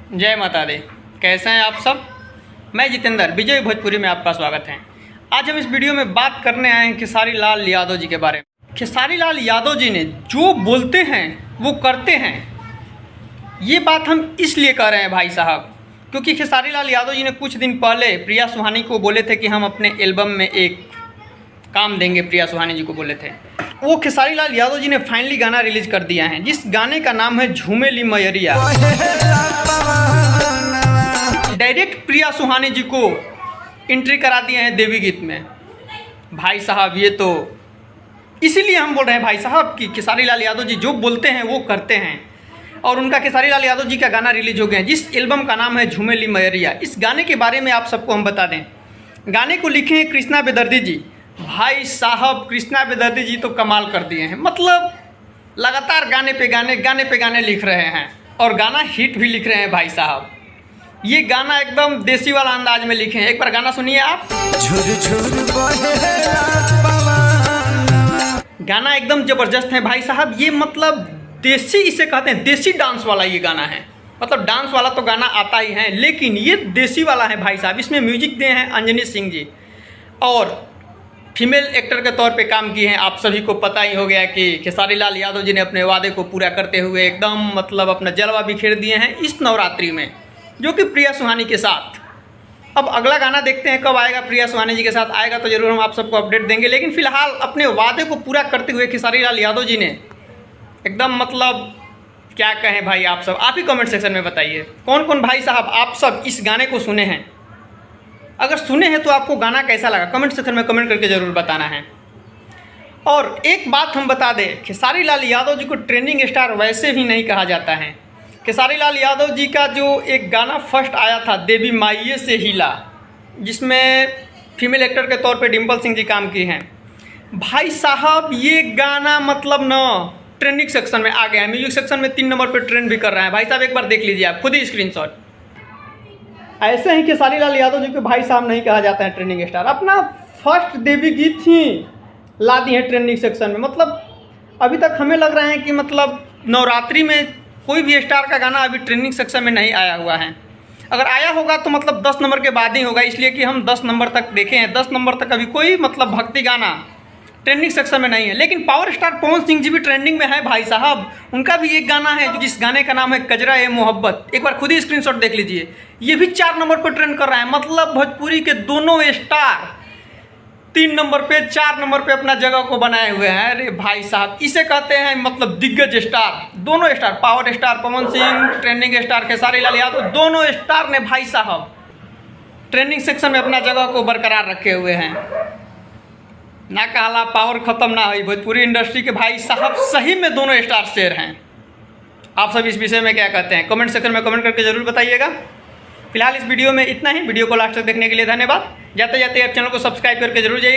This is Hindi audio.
जय माता दी। कैसे हैं आप सब। मैं जितेंद्र विजय भोजपुरी में आपका स्वागत है। आज हम इस वीडियो में बात करने आए हैं खेसारी लाल यादव जी के बारे में। खेसारी लाल यादव जी ने जो बोलते हैं वो करते हैं। ये बात हम इसलिए कह रहे हैं भाई साहब, क्योंकि खेसारी लाल यादव जी ने कुछ दिन पहले प्रिया सुहानी को बोले थे कि हम अपने एल्बम में एक काम देंगे। प्रिया सुहानी जी को बोले थे। वो खेसारी लाल यादव जी ने फाइनली गाना रिलीज कर दिया है, जिस गाने का नाम है झूमेली मयरिया। डायरेक्ट प्रिया सुहानी जी को एंट्री करा दिए हैं देवी गीत में। भाई साहब ये तो इसीलिए हम बोल रहे हैं भाई साहब कि खेसारी लाल यादव जी जो बोलते हैं वो करते हैं। और उनका खेसारी लाल यादव जी का गाना रिलीज हो गया है, जिस एल्बम का नाम है झूमेली मयरिया। इस गाने के बारे में आप सबको हम बता दें, गाने को लिखे हैं कृष्णा बेदर्दी जी। भाई साहब कृष्णा बेदर्दी जी तो कमाल कर दिए हैं। मतलब लगातार गाने पे गाने लिख रहे हैं और गाना हिट भी लिख रहे हैं भाई साहब। ये गाना एकदम देसी वाला अंदाज में लिखे हैं। एक बार गाना सुनिए आप। गाना एकदम ज़बरदस्त है भाई साहब। ये मतलब देसी इसे कहते हैं, देसी डांस वाला ये गाना है। मतलब डांस वाला तो गाना आता ही है, लेकिन ये देसी वाला है भाई साहब। इसमें म्यूजिक दिए हैं अंजनी सिंह जी और फीमेल एक्टर के तौर पे काम किए हैं। आप सभी को पता ही हो गया कि खेसारी लाल यादव जी ने अपने वादे को पूरा करते हुए एकदम मतलब अपना जलवा बिखेर दिए हैं इस नवरात्रि में, जो कि प्रिया सुहानी के साथ। अब अगला गाना देखते हैं कब आएगा। प्रिया सुहानी जी के साथ आएगा तो ज़रूर हम आप सबको अपडेट देंगे। लेकिन फिलहाल अपने वादे को पूरा करते हुए खेसारी लाल यादव जी ने एकदम मतलब क्या कहें भाई। आप सब आप ही कमेंट सेक्शन में बताइए कौन कौन भाई साहब आप सब इस गाने को सुने हैं। अगर सुने हैं तो आपको गाना कैसा लगा कमेंट सेक्शन में कमेंट करके ज़रूर बताना है। और एक बात हम बता दें, खेसारी लाल यादव जी को ट्रेंडिंग स्टार वैसे भी नहीं कहा जाता है। खेसारी लाल यादव जी का जो एक गाना फर्स्ट आया था देवी माइये से हिला, जिसमें फीमेल एक्टर के तौर पे डिम्पल सिंह जी काम की हैं। भाई साहब ये गाना मतलब न ट्रेंडिंग सेक्शन में आ गया है। म्यूजिक सेक्शन में 3 नंबर पर ट्रेंड भी कर रहा है भाई साहब। एक बार देख लीजिए आप खुद ही स्क्रीनशॉट। ऐसे ही खेसारी लाल यादव जी को भाई साहब नहीं कहा जाता है ट्रेंडिंग स्टार। अपना फर्स्ट देवी गीत ही ला दी है ट्रेंडिंग सेक्शन में। मतलब अभी तक हमें लग रहा है कि मतलब नवरात्रि में कोई भी स्टार का गाना अभी ट्रेंडिंग सेक्शन में नहीं आया हुआ है। अगर आया होगा तो मतलब 10 नंबर के बाद ही होगा, इसलिए कि हम 10 नंबर तक देखे हैं। 10 नंबर तक अभी कोई मतलब भक्ति गाना ट्रेंडिंग सेक्शन में नहीं है। लेकिन पावर स्टार पवन सिंह जी भी ट्रेंडिंग में है भाई साहब। उनका भी एक गाना है जिस गाने का नाम है कजरा ए मोहब्बत। एक बार खुद ही स्क्रीनशॉट देख लीजिए। ये भी 4 नंबर पर ट्रेंड कर रहा है। मतलब भोजपुरी के दोनों स्टार 3 नंबर पे 4 नंबर पे अपना जगह को बनाए हुए हैं। अरे भाई साहब इसे कहते हैं मतलब दिग्गज स्टार। दोनों star power star Pawan Singh, trending star Khesari Lal Yadav, दोनों स्टार ने भाई साहब ट्रेंडिंग सेक्शन में अपना जगह को बरकरार रखे हुए हैं। ना कहला पावर खत्म ना हुई भोजपुरी इंडस्ट्री के भाई साहब। सही में दोनों स्टार शेर हैं। आप सब इस विषय में क्या कहते हैं कमेंट सेक्शन में कमेंट करके जरूर बताइएगा। फिलहाल इस वीडियो में इतना ही। वीडियो को लास्ट तक देखने के लिए धन्यवाद। जाते जाते आप चैनल को सब्सक्राइब करके जरूर जाइएगा।